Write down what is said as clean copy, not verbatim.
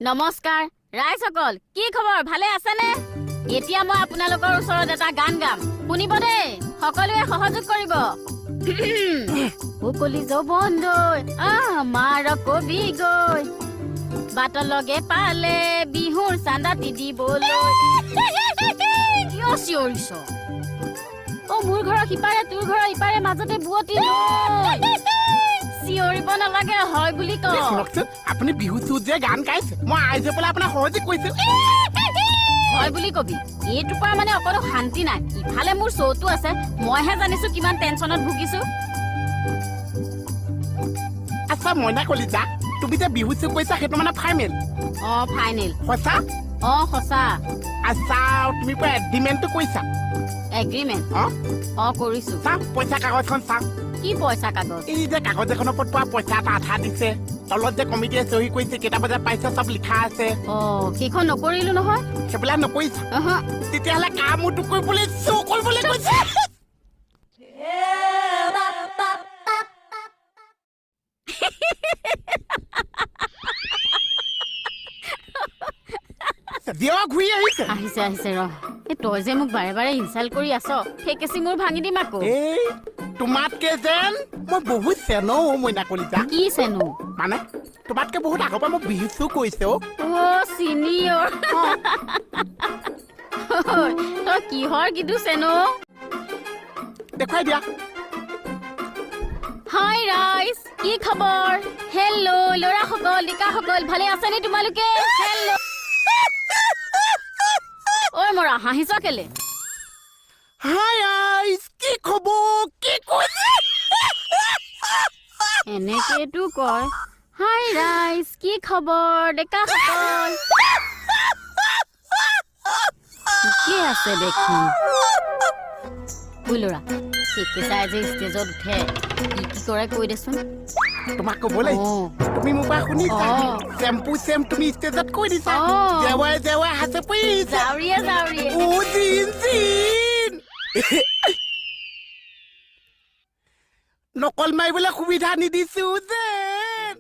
নমস্কাৰ ৰাইজসকল কি খবৰ ভালে আছেনে এতিয়া মই আপোনালোকৰ ওচৰত এটা গান গাম শুনিব দেই সকলোৱে সহযোগ কৰিব উকলি যৌবনলৈ আমাৰ কবি গৈ বাট লগে পালে বিহুৰ চান্দাতি দিবলৈ কিয় চিঞৰিছ মোৰ ঘৰৰ সিপাৰে তোৰ ঘৰৰ ইপাৰে মাজতে বুৱতি চিঞৰিব নালাগে হয় বুলি ক আপুনি বিহু চুত যে গান গাইছে মই আইজে পেলাই আপোনাক সহযোগ কৰিছিল হয় বুলি কবি এইটোৰ পৰা মানে অকণো শান্তি নাই ইফালে মোৰ চৌটো আছে মইহে জানিছো কিমান টেনচনত ভুগিছো আচ্ছা মইনা কলিতা তুমি যে বিহু চুত কৈছা সেইটো মানে ফাইনেল ফাইনেল সঁচা সঁচা আচ্ছা তুমি পৰা এগ্ৰিমেণ্টটো কৈছা এগ্ৰিমেণ্ট কৰিছো চা পইচা কাগজখন চাওঁ কি পইচা কাগজ এই যে কাগজ এখনৰ ওপৰত পোৱা পইচা এটা আধা দিছে তলত যে কমিটিয়ে চহী কৰিছে কেইটা বজাত পাইছে চব লিখা আছে সেইখন নকৰিলো নহয় সেইবিলাক নকৰিছা তেতিয়াহ'লে কামটো কৰিবলৈ কৰিবলৈ কৈছে ঘূৰি আহিছে আহিছে ৰ তই যে মোক বাৰে বাৰে ইনচাল্ট কৰি আছ ফেকেচি মোৰ ভাঙি দিম আকৌ তোমাতকে যেন মই বহুত চেনো মইনা কলিতা কি চেনো মানে তোমাতকে বহুত আগৰ পৰা মই বিহু চু কৈছে চিনিয়ৰ তই কিহৰ কিন্তু চেনো দেখুৱাই দিয়া হাই ৰাইজ কি খবৰ হেল্ল' ল'ৰাসকল ডেকাসকল ভালে আছেনে তোমালোকে হেল্ল' ঐ মৰা হাঁহিছ কেলে হাই আইজ কি খবৰ কি কৈছে এনেকেতো কয় হাই ৰাইজ কি খবৰ ডেকাসকল ঠিকে আছে দেখি ল'ৰা কেঁচাই যে ষ্টেজত উঠে কি কৰে কৈ দেচোন তোমাক ক'বলৈ তুমি মোৰ পৰা শুনিছা চেম্পু চেম তুমি ষ্টেজত কৈ দিছা জেৱাই হাতে পৰিছা জাউৰিয়ে নকল মাৰিবলৈ সুবিধা নিদিছো যেন